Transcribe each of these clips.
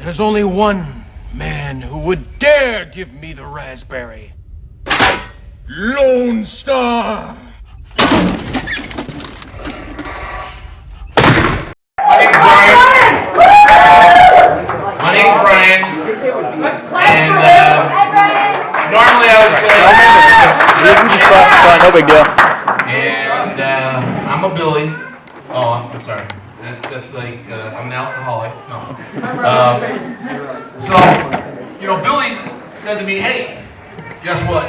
There's only one man who would dare give me the raspberry. Lone Star! My name's Brian. And normally I would say no big deal. And I'm a Billy. Oh, I'm sorry. That's like I'm an alcoholic. No. So, Billy said to me, "Hey, guess what?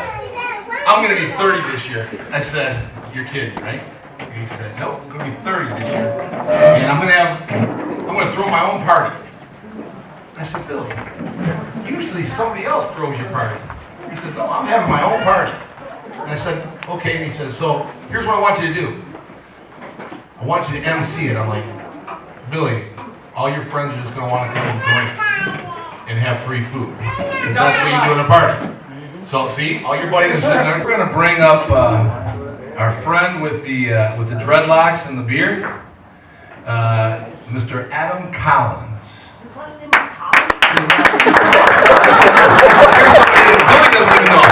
I'm gonna be 30 this year." I said, "You're kidding, right?" And he said, "Nope, I'm gonna be 30 this year, and I'm gonna throw my own party." I said, "Billy, usually somebody else throws your party." He says, "No, I'm having my own party." And I said, "Okay." And he says, "So here's what I want you to do. I want you to MC it." I'm like, "Billy, all your friends are just going to want to come and drink and have free food. Because that's what you do at a party." So see, all your buddies are sitting there. We're going to bring up our friend with the dreadlocks and the beard, Mr. Adam Collins. Billy doesn't even know.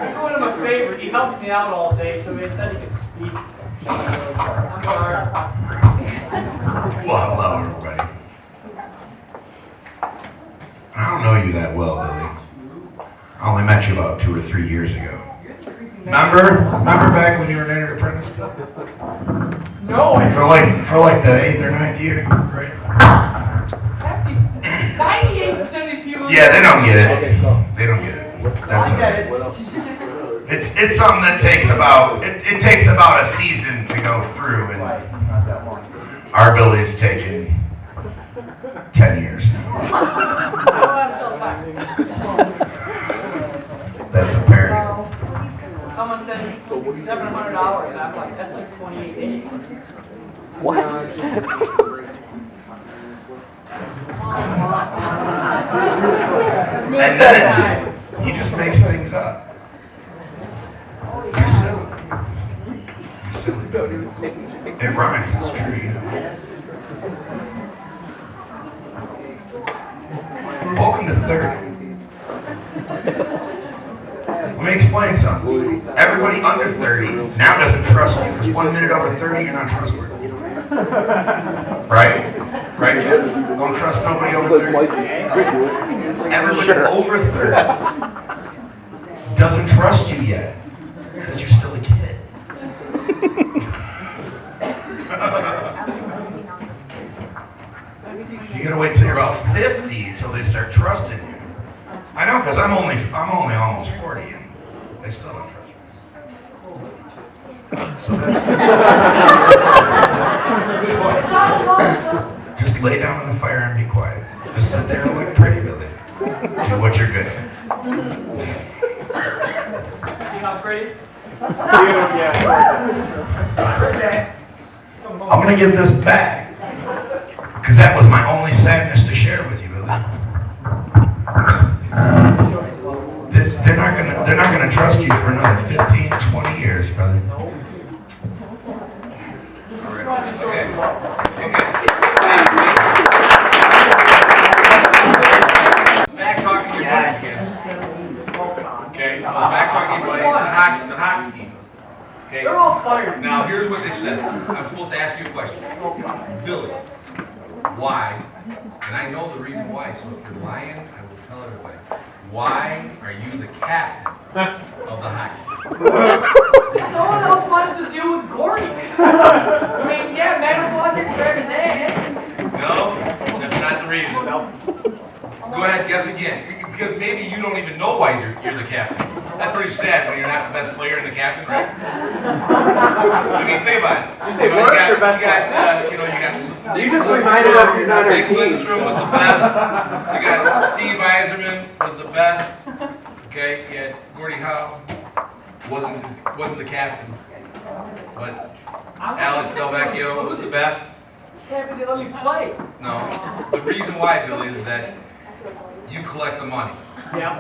I'm doing him a favor. He helped me out all day, so he said he could speak. I'm sorry. Well, hello, everybody. I don't know you that well, Billy. I only met you about 2 or 3 years ago. Remember back when you were an entered apprentice? No, For like the 8th or 9th year, right? 98% of these people. Yeah, they don't get it. They don't get it. That's okay. It's something that takes about it takes about a season to go through, and our Billy's taken 10 years now. That's apparent. Someone said $700. I'm like, that's like 28 days. What? And then he just makes things up. You're silly. You're silly, Billy. It rhymes, it's true, you know. Welcome to 30. Let me explain something. Everybody under 30 now doesn't trust you, because 1 minute over 30, you're not trustworthy. Right? Right, kids? Don't trust nobody over 30. Everybody over 30 doesn't trust you yet, because you're still a kid. You gotta wait till you're about 50 till they start trusting you. I know, because I'm only almost 40, and they still don't trust me. So that's just lay down in the fire and be quiet. Just sit there and look pretty, Billy. Do what you're good at. You know, pretty? I'm gonna give this back, because that was my only sadness to share with you, Billy. They're not gonna trust you for another 15, 20 years, brother. Okay. Back talking to your buddies again. Okay, back talking to your buddies. The hockey team. Okay. They're all fired. Now here's what they said. I'm supposed to ask you a question. Billy, why? And I know the reason why, so if you're lying, I will tell everybody. Why are you the captain of the hockey team? No one else wants to deal with Gordy. I mean, yeah, Manafort can grab his ass. No, that's not the reason. Go ahead, guess again. Because maybe you don't even know why you're the captain. That's pretty sad when you're not the best player and the captain, right? I mean, think about it. You say worst or best? You just reminded us he's on our Nick team. Lindstrom was the best. You got Steve Eiserman was the best. Okay, you had Gordie Howe wasn't the captain, but Alex Delvecchio was the best. Yeah, but they let me play. No, the reason why, Billy, is that you collect the money. Yeah.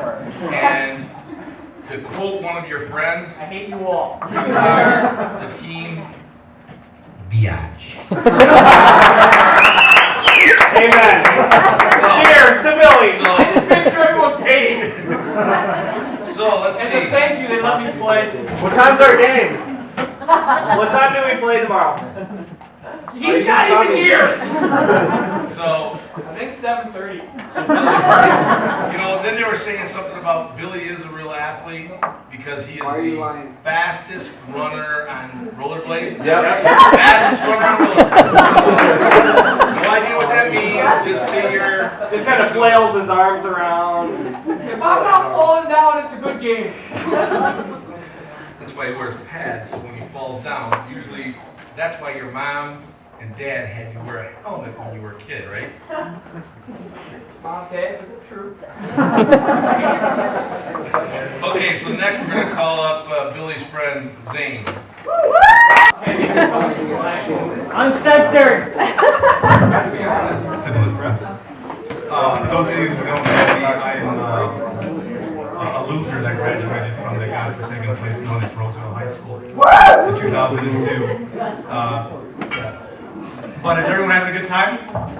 And to quote one of your friends, I hate you all. you are the team biatch. play. What time's our game? What time do we play tomorrow? He's not even here. So, I think 7:30. so Billy, then they were saying something about Billy is a real athlete because he is the fastest runner on rollerblades. Yep. Fastest runner on rollerblades. No idea what that means. Just figure. Just kind of flails his arms around. If I'm not falling down, it's a good game. That's why he wears pads. So when he falls down, usually that's why your mom and dad had you wear a helmet when you were a kid, right? Okay, is it true? Okay, so next we're going to call up Billy's friend Zane. Uncensored. For those of you who don't know me, I'm a loser that graduated from the godforsaken place known as Roseville High School in 2002. But is everyone having a good time?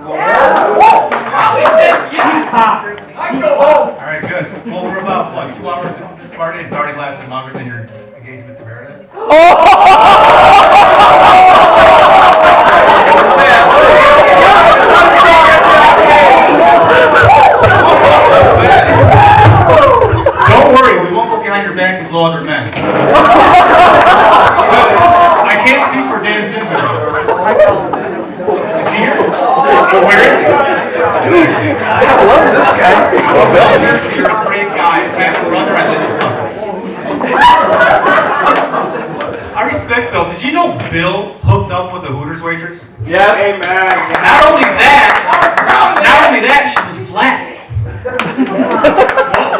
Yes! I can go home. All right, good. Well, we're about, 2 hours into this party. It's already lasted longer than your engagement to Meredith. Don't worry, we won't go behind your back and blow other men. I can't speak for Dan Zinzer. Is he here? Where is he? I love this guy. Seriously, you're a great guy. If I have a brother, I'd let you fuck him. I respect Bill. Did you know Bill hooked up with the Hooters waitress? Yes. Amen. Not only that, she was black.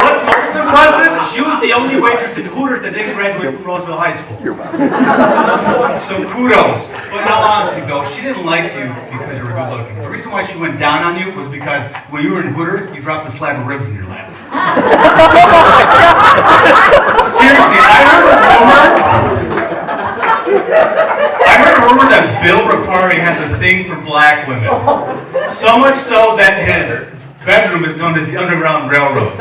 What's most impressive? She was the only waitress in Hooters that didn't graduate from Roseville High School. So kudos. But now honestly, Bill, she didn't like you because you were good looking. The reason why she went down on you was because when you were in Hooters, you dropped a slab of ribs in your lap. Seriously, I heard a rumor that Bill Ripari has a thing for black women. So much so that his bedroom is known as the Underground Railroad.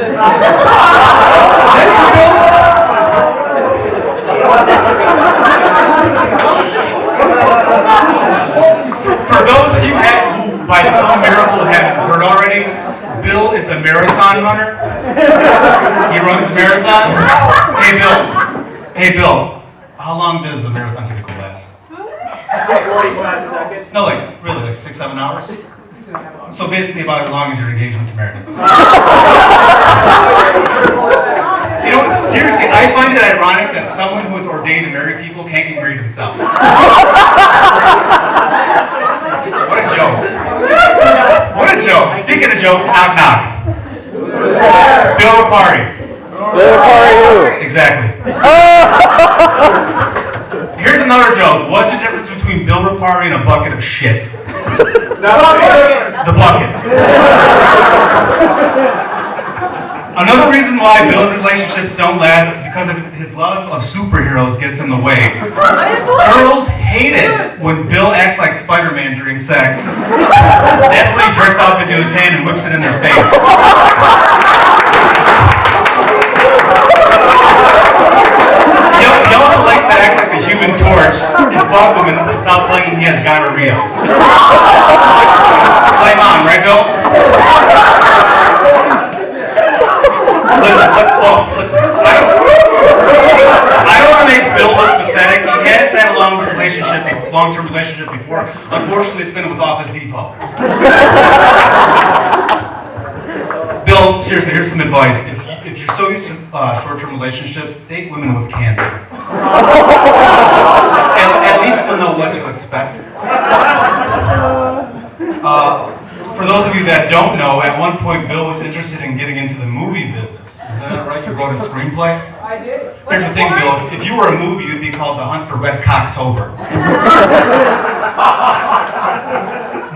For those of you who by some miracle haven't heard already, Bill is a marathon runner. He runs marathons. Hey Bill, how long does a marathon typically last? 45 seconds. No, really, 6-7 hours? So basically about as long as your engagement to Meredith. Seriously, I find it ironic that someone who is ordained to marry people can't get married himself. What a joke. What a joke. Speaking of jokes, knock knock. Bill Ripari. Bill Ripari who? Exactly. Here's another joke. What's the difference between Bill Ripari and a bucket of shit? The bucket. Another reason why Bill's relationships don't last is because of his love of superheroes gets in the way. Girls hate it when Bill acts like Spider-Man during sex. That's when he jerks off into his hand and whips it in their face. He also likes to act like the Human Torch and fuck women without telling him he has gonorrhea. Flame on, right, Bill? Listen. I don't want to make Bill look pathetic. He has had a long-term relationship before. Unfortunately, it's been with Office Depot. Bill, seriously, here's some advice. If you're so used to short-term relationships, date women with cancer. At least you'll know what to expect. For those of you that don't know, at one point Bill was interested in getting into the movie business. Is that right? You wrote a screenplay? I did. Here's the thing, Bill. If you were a movie, you'd be called The Hunt for Red Cocktober.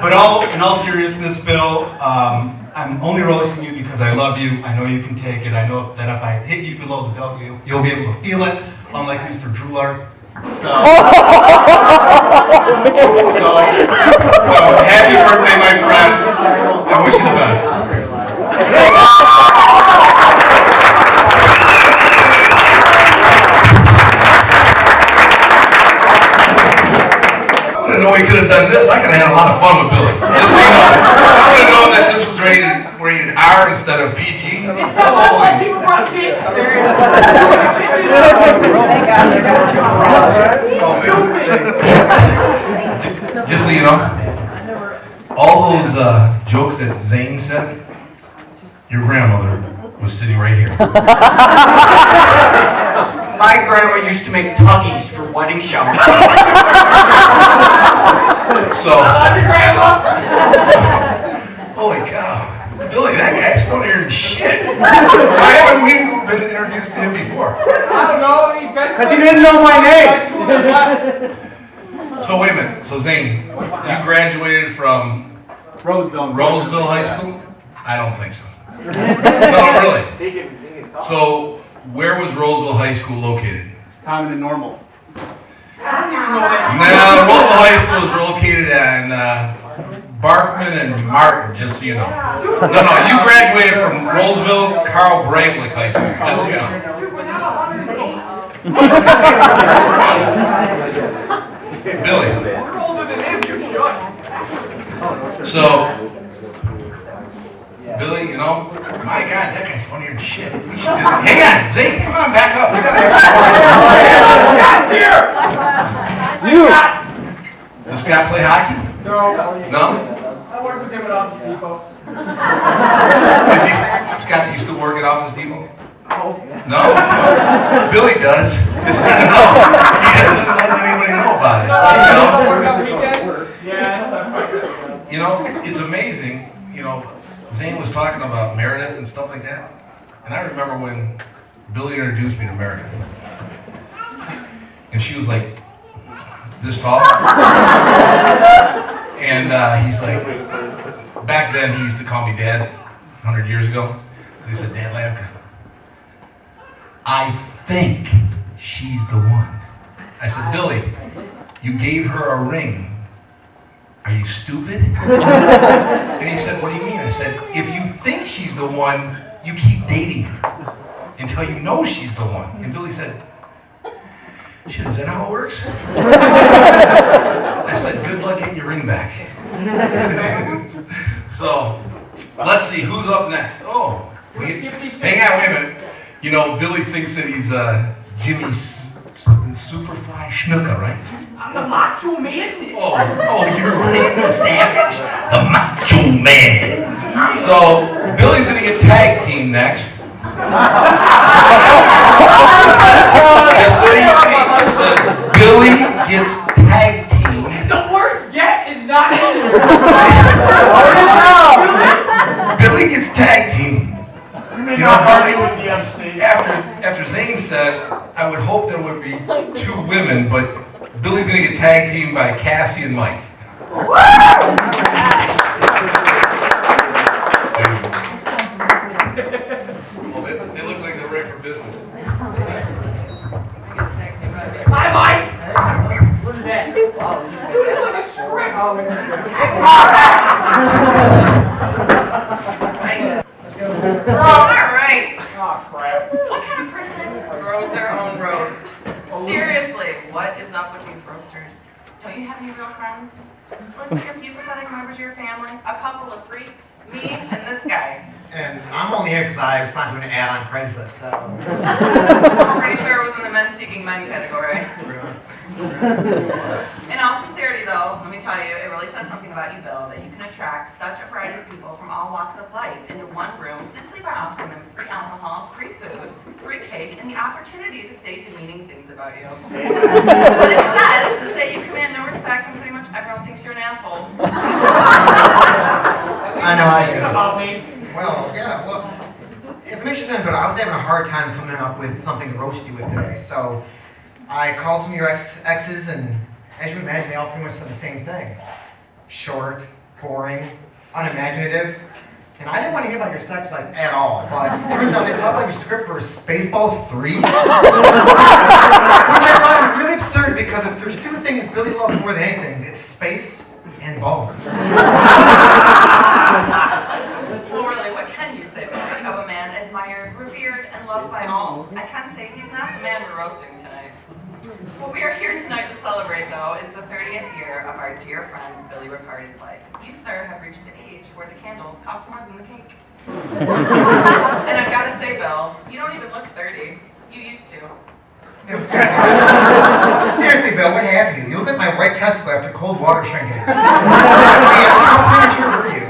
But in all seriousness, Bill, I'm only roasting you because I love you. I know you can take it. I know that if I hit you below the belt, you'll be able to feel it, unlike Mr. Droolar. So happy birthday, my friend. I wish you the best. just so you know, I would have known that this was rated R instead of PG. It's not my fault people brought kids. Just so you know, all those jokes that Zane said, your grandmother was sitting right here. My grandma used to make tuggies for wedding showers. So, Grandma. holy cow. Billy, that guy's funnier than shit. Why haven't we been introduced to him before? I don't know. Because you didn't know my name. So wait a minute. So Zane, you graduated from Roseville High School? I don't think so. No, really. So where was Roseville High School located? Common and normal. I don't even know that. Now, Roseville High School is located on Barkman and Martin, just so you know. No, you graduated from Roseville Carl Breitlich High School, just so you know. Dude, we're not 108. Billy. We're older than him, you shush. So, Billy, you know, my God, that guy's funnier than shit. We should do that. Hang on, Zane, come on, back up. We got to You! Does Scott play hockey? No. No? I work with him at Office Depot. Scott, you still work at Office Depot? No? Billy does. Just so you know. He doesn't let anybody know about it. Work on weekends? Yeah. You know, it's amazing, you know, Zane was talking about Meredith and stuff like that. And I remember when Billy introduced me to Meredith. And she was like this tall. And he's like, back then he used to call me Dad 100 years ago. So he said, Dad Lamka, I think she's the one. I said, Billy, you gave her a ring. Are you stupid? And he said, what do you mean? I said, if you think she's the one, you keep dating her until you know she's the one. And Billy said, shit, is that how it works? I said, good luck getting your ring back. So, let's see, who's up next? Oh, hang on, wait a minute. You know, Billy thinks that he's Jimmy's Superfly Schnucker, right? I'm the Macho Man. Oh, you're Randy Savage, the Macho Man. So, Billy's gonna get tag team next. Just so you see, it says Billy gets tag team. The word "get" is not in Billy gets tag team. You know, after Zane said, I would hope there would be 2 women, but Billy's gonna get tag teamed by Cassie and Mike. They look like they're ready for business. Hi, Mike. What is that? Dude, it's like a script. Alright. Oh, crap. What kind of person grows their own roast? Seriously, what is up with these roasters? Don't you have any real friends? What's your few pathetic members of your family? A couple of freaks? Me and this guy. And I'm only here because I responded to an ad on Craigslist, so. I'm pretty sure it was in the men seeking men category. In all sincerity though, let me tell you, it really says something about you, Bill, that you can attract such a variety of people from all walks of life into one room simply by offering them free alcohol, free food, free cake, and the opportunity to say demeaning things about you. What it says is that you command no respect and pretty much everyone thinks you're an asshole. I know I do. About me. Well, yeah, well, if it makes you feel good, I was having a hard time coming up with something to roast you with today. So I called some of your exes, and as you imagine, they all pretty much said the same thing. Short, boring, unimaginative. And I didn't want to hear about your sex life at all, but it turns out they talked like your script for Spaceballs 3. Which I find really absurd because if there's 2 things Billy loves more than anything, it's space and balls. Well, really, what can you say of a man admired, revered, and loved by all? I can say he's not the man we're roasting tonight. What we are here tonight to celebrate, though, is the 30th year of our dear friend Billy Ripari's life. You, sir, have reached the age where the candles cost more than the cake. And I've got to say, Bill, you don't even look 30. You used to. Seriously, Bill, what happened to you? You look like my right testicle after cold water shrinking. How premature were you?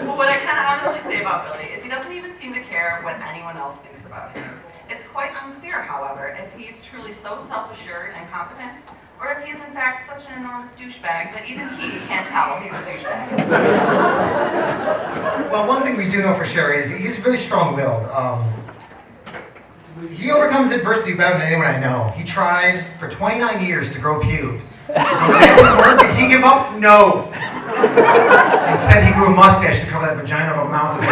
Well, what I can honestly say about Billy is he doesn't even seem to care what anyone else thinks about him. It's quite unclear, however, if he's truly so self-assured and confident, or if he is in fact such an enormous douchebag that even he can't tell he's a douchebag. Well, one thing we do know for sure is he's really strong-willed. He overcomes adversity better than anyone I know. He tried for 29 years to grow pubes. Did he give up? No. Instead, he grew a mustache to cover that vagina of a mouth of his.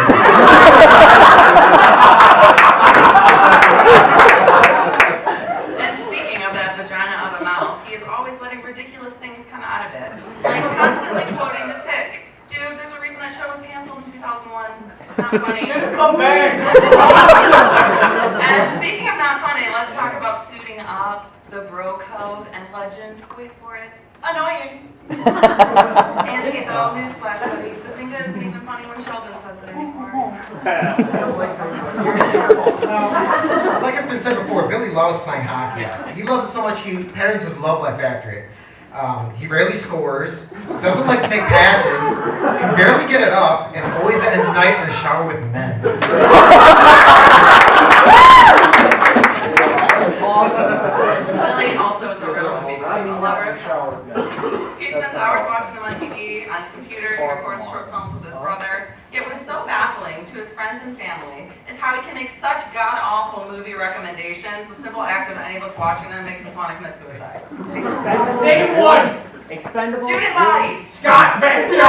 And speaking of that vagina of a mouth, he is always letting ridiculous things come out of it. Like constantly quoting the Tick. Dude, there's a reason that show was canceled in 2001. It's not funny. Come back! And speaking of not funny, let's talk about suiting up, the bro code, and legend. Wait for it. Annoying. And okay, so newsflash, buddy. The thing that isn't even funny when Sheldon says it anymore. Like it's been said before, Billy loves playing hockey. He loves it so much he patterns his love life after it. He rarely scores, doesn't like to make passes, can barely get it up, and always ends the night in the shower with men. Billy also is a real movie buff, a lover of film. He spends hours watching them on TV, on his computer, he records short films with his brother. Yet what is so baffling to his friends and family is how he can make such god-awful movie recommendations. The simple act of any of us watching them makes us want to commit suicide. Name one! Expendable. Student Body! Scott Backfield!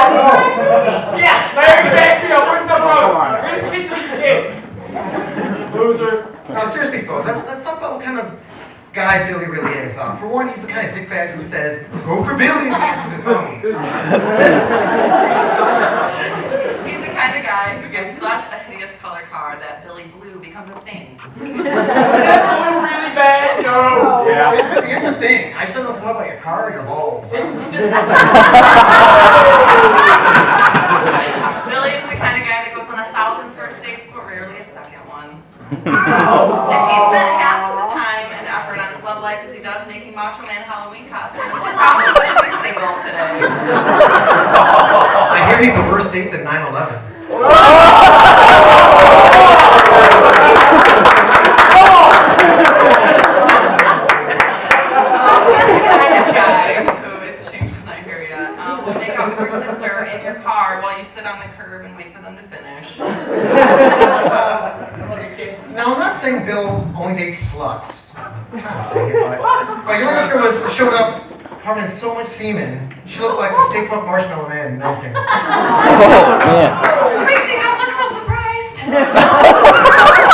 Yeah! Larry Backfield, where's my brother? We're in the kitchen with the kid. Loser. Now seriously, folks, let's talk about what kind of guy Billy really is. For one, he's the kind of dickbag who says, "Go for Billy," and he answers his phone. He's the kind of guy who gets such a hideous color car that Billy Blue becomes a thing. That blue really bad? No. Yeah. It's a thing. I still don't know about your car or your balls. Billy is the kind of guy that goes on 1,000 first dates, but rarely a second one. If he spent half of the time and effort on his love life as he does making Macho Man Halloween costumes, he probably wouldn't be single today. I hear he's a worse date than 9/11. Will make out with your sister in your car while you sit on the curb and wait for them to finish. Now, I'm not saying Bill only dates sluts. I'm kind of saying it, but your last girl showed up covered in so much semen, she looked like the Stay Puft Marshmallow Man melting. Tracy, don't look so surprised.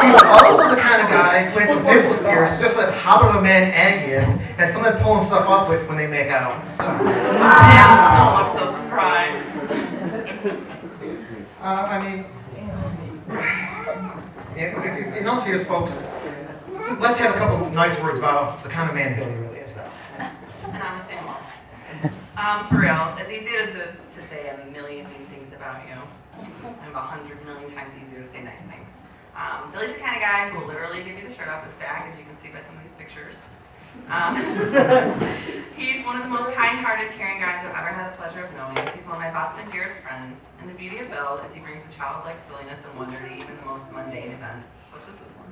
He's also the kind of guy who has his nipples pierced, just like Hobbit of a Man Aggius, has someone to pull himself up with when they make out. So. Yeah, don't look so surprised. I mean, in all seriousness, folks, let's have a couple nice words about the kind of man Billy really is, though. And I'm gonna say them all. For real, as easy as it is to say a million mean things about you, I'm 100 million times easier to say nice things. Billy's the kind of guy who will literally give you the shirt off his back, as you can see by some of these pictures. He's one of the most kind-hearted, caring guys I've ever had the pleasure of knowing. He's one of my best and dearest friends. And the beauty of Bill is he brings a childlike silliness and wonder to even the most mundane events, such as this one.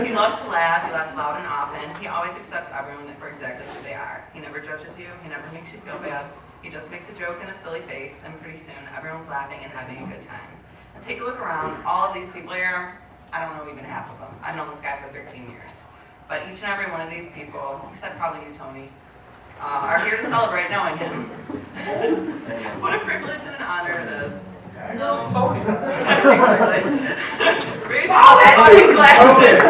He loves to laugh, he laughs loud and often. He always accepts everyone for exactly who they are. He never judges you, he never makes you feel bad. He just makes a joke and a silly face, and pretty soon everyone's laughing and having a good time. And take a look around, all of these people here, I don't know even half of them. I've known this guy for 13 years. But each and every one of these people, except probably you, Tony, are here to celebrate knowing him. What a privilege and an honor it is. No, Tony. Raise your motherfucking glasses.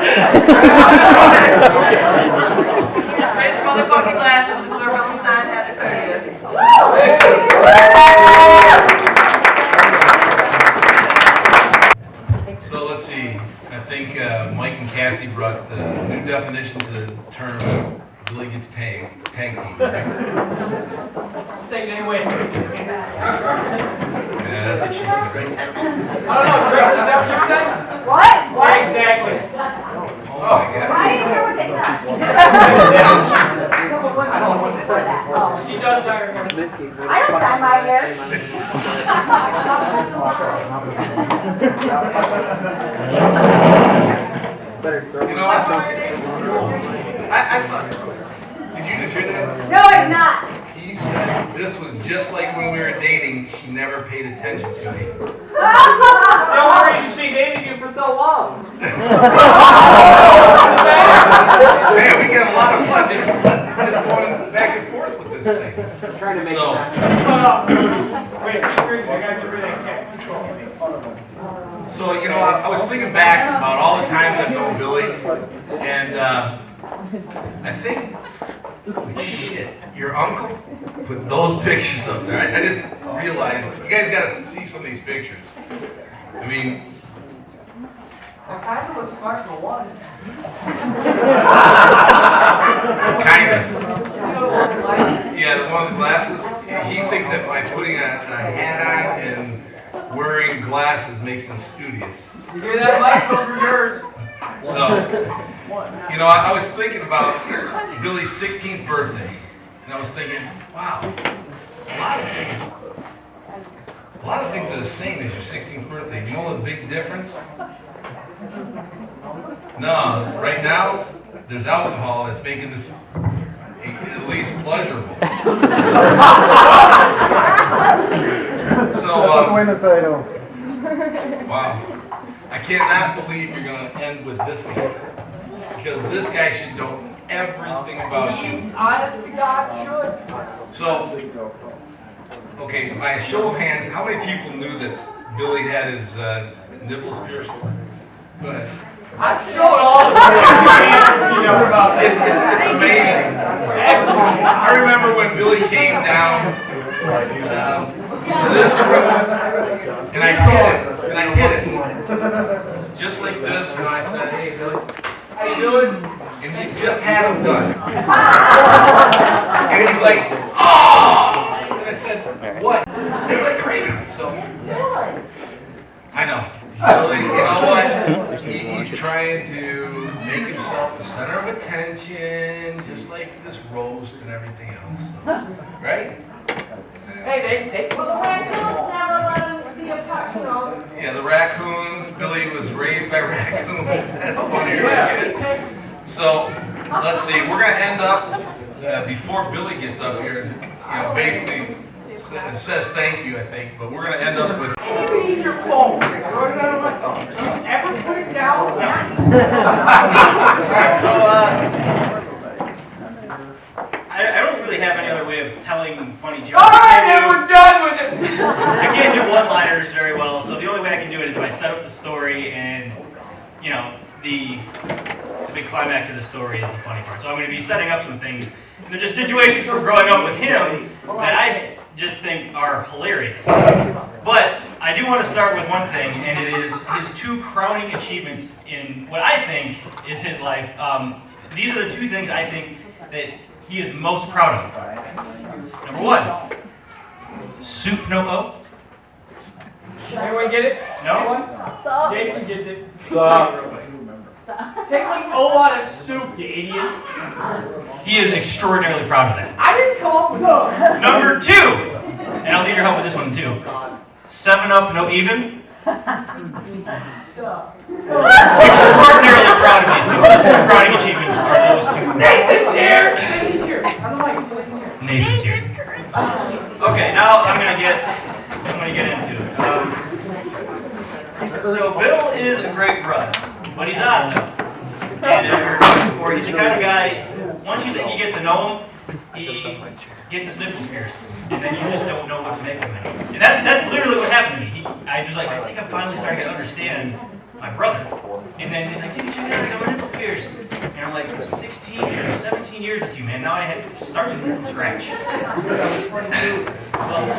Raise your motherfucking glasses to Sir Valentine. Happy 30th. So Billy gets tag team, right? Take it anyway. Yeah, that's what she said, right? I don't know, Chris, is that what you said? What? Yeah, exactly. Oh my God. I didn't hear what they said. I don't know what they said. She does dye her hair. I don't dye my hair. You know, I thought, did you just hear that? No, I'm not. He said this was just like when we were dating, she never paid attention to me. That's the only reason she dated you for so long. Man, we get a lot of fun just going back and forth with this thing. Trying to make So, Wait, keep drinking. I gotta get rid of that cat. So, you know, I was thinking back about all the times I've known Billy, and I think, holy shit, your uncle put those pictures up there. I just realized, you guys gotta see some of these pictures. I mean, I kind of look smart for one. kind of. You know what I'm like? Yeah, the one with the glasses, he thinks that by putting a hat on and wearing glasses makes him studious. You hear that, Mike? Over yours. So, you know, I was thinking about Billy's 16th birthday, and I was thinking, wow, a lot of things are the same as your 16th birthday. You know the big difference? No, right now, there's alcohol that's making this at least pleasurable. So, wow. I cannot believe you're going to end with this guy. Because this guy should know everything about you. Honest to God, should. So, okay, by a show of hands, how many people knew that Billy had his nipples pierced? Go ahead. I've showed all the you know about this. It's amazing. I remember when Billy came down to this room, and I hit it, just like this, and I said, hey, Billy, how you doing? And he just had him done. And he's like, oh! And I said, what? It's like crazy, so. I know. Billy, you know what? He's trying to make himself the center of attention, just like this roast and everything else. So, right? Hey, they put the Raccoons never let him be a part, you know. Yeah, the raccoons. Billy was raised by raccoons. That's funny, right? So, let's see. We're going to end up, before Billy gets up here, you know, basically says thank you, I think, but we're going to end up with... Read your phone. Throw it out of my phone. Ever put it down? So, I don't really have any other way of telling funny jokes. Alright, and we're done with it. I can't do one-liners very well, so the only way I can do it is if I set up the story and, you know, the big climax of the story is the funny part. So I'm going to be setting up some things. They're just situations from growing up with him that I just think are hilarious. But I do want to start with one thing, and it is his two crowning achievements in what I think is his life. These are the two things I think that he is most proud of. Number one, soup no O. Anyone get it? No? Anyone? So, Jason gets it. So, Take the O out of soup, you idiot. He is extraordinarily proud of that. I didn't come up with that. Number two, and I'll need your help with this one too. 7-Up no even. Extraordinarily proud of these things. Those two crowning achievements are those two. Nathan's here. He's here. On the mic, so he can hear. Nathan's here. Okay, now I'm gonna get into it. So Bill is a great brother, but he's odd though. And as we were talking before, he's the kind of guy. Once you think you get to know him, he gets his nipples pierced, and then you just don't know what to make of him. And that's literally what happened to me. I think I'm finally starting to understand my brother. And then he's like, dude, check it out, I got my nipples pierced. And I'm like, 16 years, 17 years with you, man. Now I had to start from scratch. So,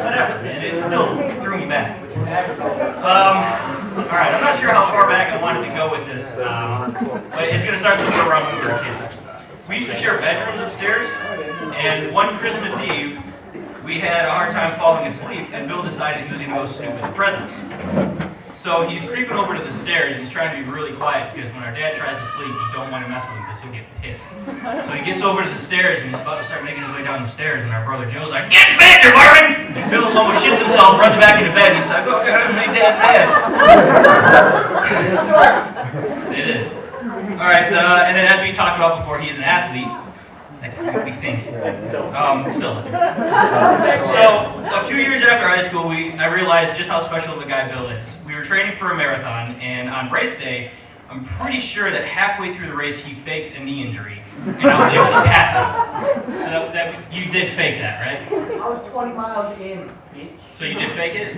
whatever, and it still threw me back. Alright, I'm not sure how far back I wanted to go with this, but it's going to start somewhere around when we were kids. we used to share bedrooms upstairs, and one Christmas Eve, we had a hard time falling asleep, and Bill decided he was going to go snoop at the presents. So he's creeping over to the stairs, and he's trying to be really quiet, because when our dad tries to sleep, you don't want to mess with him, because he'll get pissed. So he gets over to the stairs, and he's about to start making his way down the stairs, and our brother Joe's like, "Get in bed, you Marvin!" And Bill almost shits himself, runs back into bed, and he's like, "Oh, God, make Dad mad." It is. All right, and then as we talked about before, he's an athlete. We think. Still. So, a few years after high school, I realized just how special of a guy Bill is. We were training for a marathon, and on race day, I'm pretty sure that halfway through the race, he faked a knee injury, and I was able to pass him. So you did fake that, right? I was 20 miles in, bitch. So you did fake it?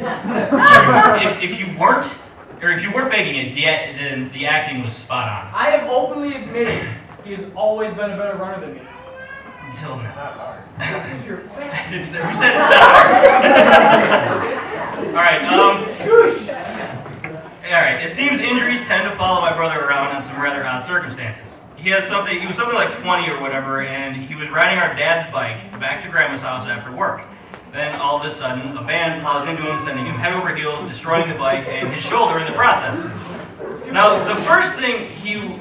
If you weren't faking it, then the acting was spot on. I have openly admitted he has always been a better runner than me. Until now. This is your fact. Who said it's not hard? All right. Shush. All right. It seems injuries tend to follow my brother around in some rather odd circumstances. He was something like 20 or whatever, and he was riding our dad's bike back to Grandma's house after work. Then all of a sudden, a van plows into him, sending him head over heels, destroying the bike and his shoulder in the process. Now, the first thing he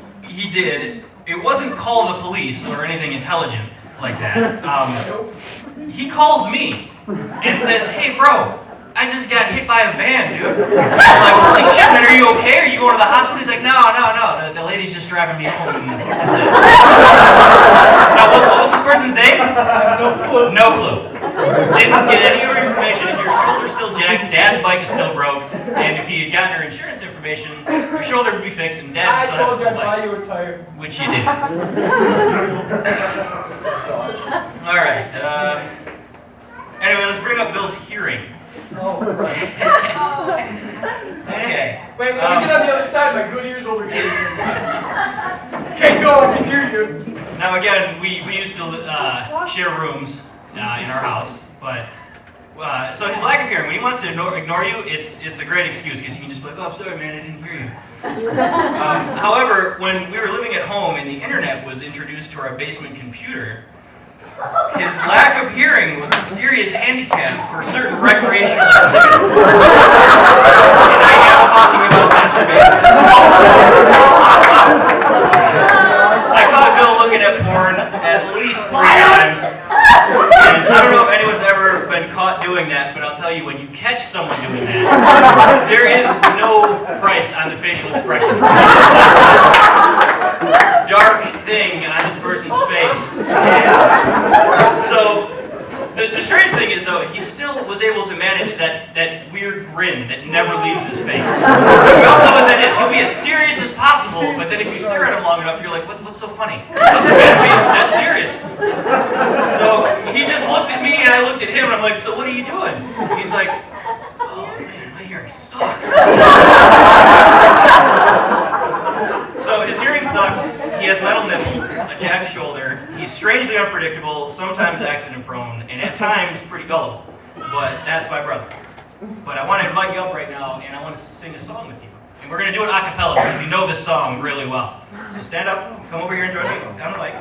did, it wasn't call the police or anything intelligent like that. He calls me and says, "Hey, bro, I just got hit by a van, dude." I'm like, "Holy shit, man, are you okay? Are you going to the hospital?" He's like, No. The lady's just driving me home. And that's it." Now, what was this person's name? No clue. No clue. Didn't get any of her information. If your shoulder's still jacked, Dad's bike is still broke, and if you had gotten her insurance information, your shoulder would be fixed, and Dad would still have told you his I'd bike. buy you a tire. Which you didn't. All right. Anyway, let's bring up Bill's hearing. Oh, right. Okay. Wait, let me get on the other side. My good ears over here. Can't go. I can hear you. Now again, we used to share rooms in our house, but so his lack of hearing, when he wants to ignore you, it's a great excuse because you can just be like, "Oh, I'm sorry, man, I didn't hear you." However, when we were living at home and the internet was introduced to our basement computer, his lack of hearing was a serious handicap for certain recreational activities. And I am talking about masturbation. I caught Bill looking at porn at least 3 times. And I don't know if anyone's ever been caught doing that, but I'll tell you, when you catch someone doing that, there is no price on the facial expression. Dark thing on this person's face. So, the strange thing is, though, he still was able to manage that weird grin that never leaves his face. We all know what that is. He'll be as serious as possible, but then if you stare at him long enough, you're like, what's so funny? That's serious. So, he just looked at me, and I looked at him, and I'm like, "So what are you doing?" He's like, "Oh, man, my hearing sucks." So, his hearing sucks. He has metal nipples, a jacked shoulder. He's strangely unpredictable, sometimes accident-prone, and at times pretty gullible. But that's my brother. But I want to invite you up right now, and I want to sing a song with you. And we're going to do it a cappella because we know this song really well. So stand up, come over here and join me down the mic.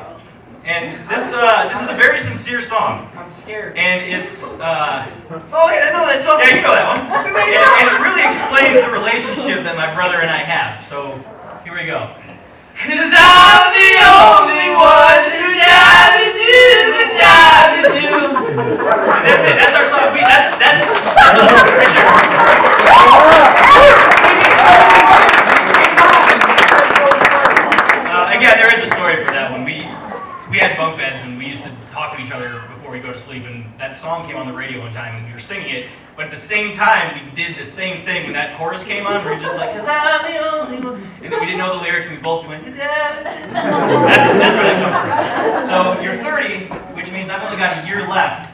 And this is a very sincere song. I'm scared. And it's, Oh, wait, I know that song. yeah, you know that one. And it really explains the relationship that my brother and I have. So, here we go. 'Cause I'm the only one who died to do. And that's it. That's our song. That's again, there is a story for that one. We had bunk beds and we used to talk to each other before we go to sleep, and that song came on the radio one time and we were singing it, but at the same time we did the same thing when that chorus came on. We were just like, "'Cause I'm the only one," and then we didn't know the lyrics and we both went, that's where that comes from. So you're 30, which means I've only got a year left,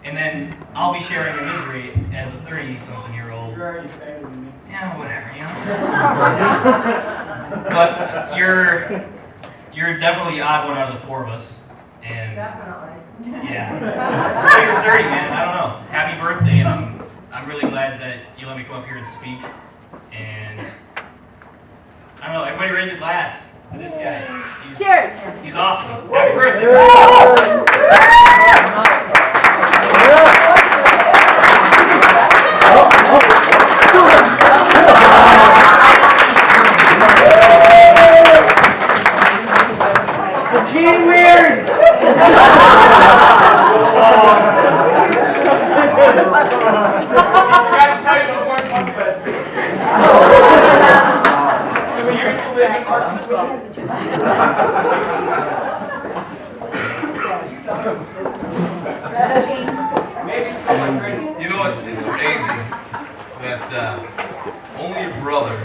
and then I'll be sharing the misery as a 30-something-year-old. You're already fatter than me. Yeah, whatever, you know. But you're definitely the odd one out of the 4 of us, and Definitely. yeah. So you're 30, man. I don't know. Happy birthday, and I'm really glad that you let me come up here and speak. And I don't know. Everybody raise a glass This guy, Cheers. he's awesome. Happy birthday. Gene Weird! You know, it's amazing that only your brother,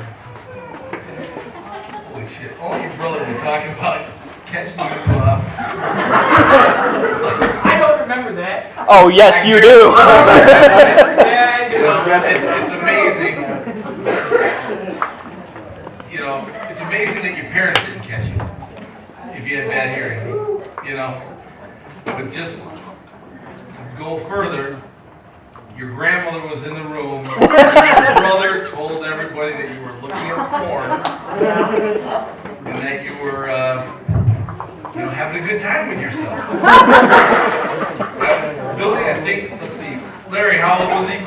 holy shit, only your brother will talk about catching you up. I don't remember that. Oh, yes, you do. Yeah, I do. You know, it's amazing. You know, it's amazing that your parents didn't catch you if you had bad hearing. You know, but just to go further, your grandmother was in the room. Your brother told everybody that you were looking at porn and that you were, you know, having a good time with yourself. Billy, I think, let's see, Larry, how old was he?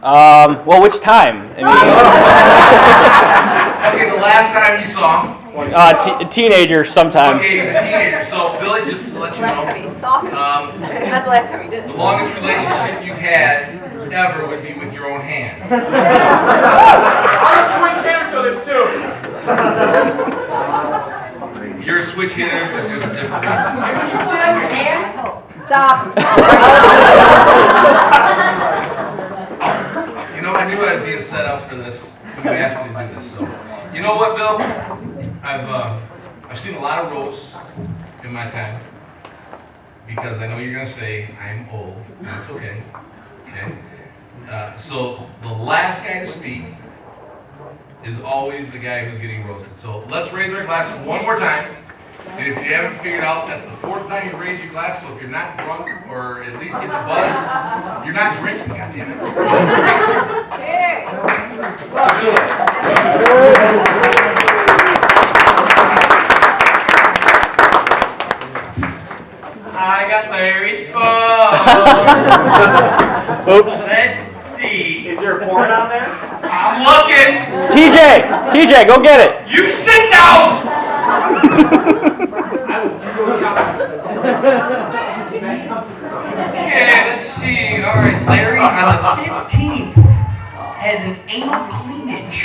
Well, which time? I Okay, the last time you saw him. mean, teenager sometime. Okay, he's a teenager. So, Billy, just to let you know, Not the last time you did the it. longest relationship you've had ever would be with your own hand. I'm a switch hitter, so there's two. You're a switch hitter, but there's a different reason. And when you sit on your hand, Stop. You know, I knew I'd be set up for this when you asked me to do this. So, you know what, Bill? I've seen a lot of roasts in my time because I know you're gonna say I'm old. And that's okay. Okay. So the last guy to speak is always the guy who's getting roasted. So let's raise our glasses one more time. And if you haven't figured out, that's the fourth time you've raised your glass. So if you're not drunk or at least getting a buzz, you're not drinking, goddammit. I got Larry's phone. Oops. Let's see. Is there porn on there? I'm looking. TJ, go get it. You sit down. Okay, let's see. All right, Larry on the 15th has an anal cleavage.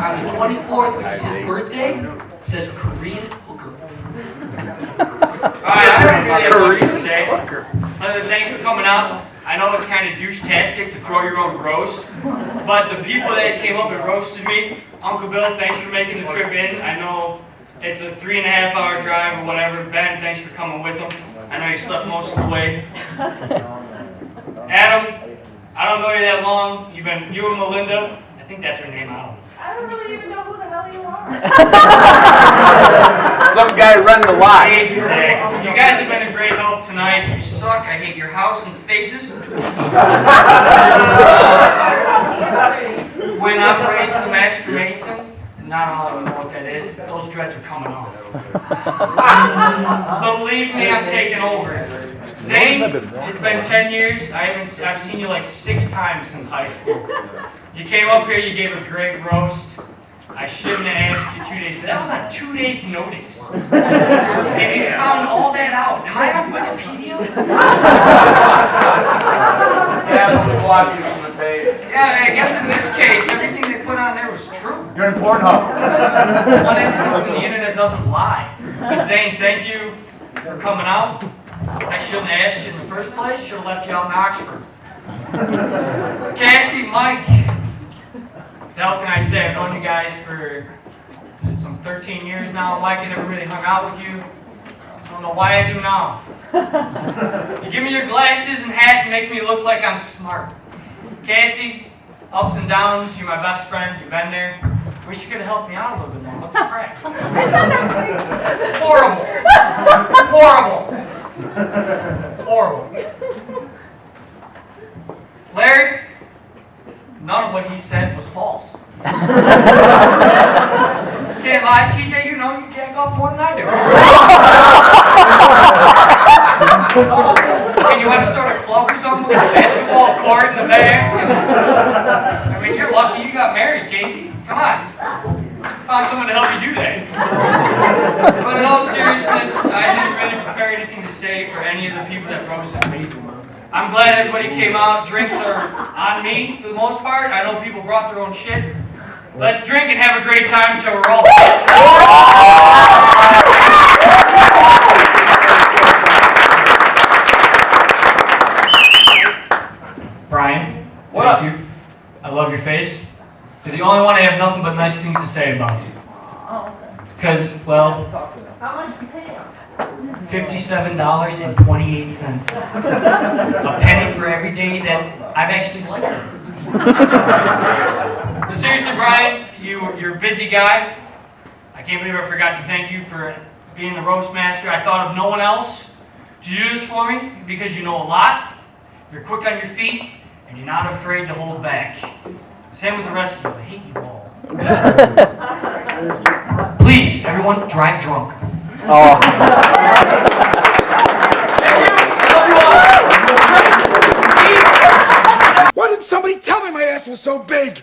On the 24th, which is his birthday, says Korean hooker. Alright, I don't really have much to say. Other than thanks for coming out. I know it's kind of douche-tastic to throw your own roast, but the people that came up and roasted me, Uncle Bill, thanks for making the trip in. I know it's a 3.5-hour drive or whatever. Ben, thanks for coming with them. I know you slept most of the way. Adam, I don't know you that long. You and Melinda, I think that's her name, I I don't really even know who the hell you are. Some guy running the lot. Exactly. You guys have been a great help tonight. You suck. I hate your house and faces. When I'm raised the Master Mason, not all of you know what that is, those dreads are coming off. Believe me, I'm taking over. Zane, it's been 10 years. I've seen you like 6 times since high school. You came up here, you gave a great roast. I shouldn't have asked you 2 days, but that was on 2 days' notice. And you found all that out. Am I on Wikipedia? Yeah, I guess in this case, everything they put on there was true. You're in Pornhub. One instance when the internet doesn't lie. But Zane, thank you for coming out. I shouldn't have asked you in the first place. Should have left you out in Oxford. Cassie, Mike, what the hell can I say? I've known you guys for some 13 years now. Mike, I never really hung out with you. I don't know why I do now. You give me your glasses and hat and make me look like I'm smart. Cassie, ups and downs, you're my best friend. You've been there. Wish you could have helped me out a little bit more. What the crap? Horrible. Horrible. Horrible. Larry, none of what he said was false. can't lie, TJ, you know you jack off more than I do. And you want to start a club or something with a basketball court in the back? I mean, you're lucky you got married, Casey. Come on. Find someone to help you do that. But in all seriousness, I didn't really prepare anything to say for any of the people that roasted me. I'm glad everybody came out. Drinks are on me for the most part. I know people brought their own shit. Let's drink and have a great time until we're all pissed. Brian, thank you. I love your face. You're the only one I have nothing but nice things to say about. Because, well, How much you pay him? $57.28. A penny for every day that I've actually liked it. But seriously, Brian, you're a busy guy. I can't believe I forgot to thank you for being the roast master. I thought of no one else to do this for me because you know a lot, you're quick on your feet, and you're not afraid to hold back. Same with the rest of you. I hate you all. Please, everyone, drive drunk. Why didn't somebody tell me my ass was so big?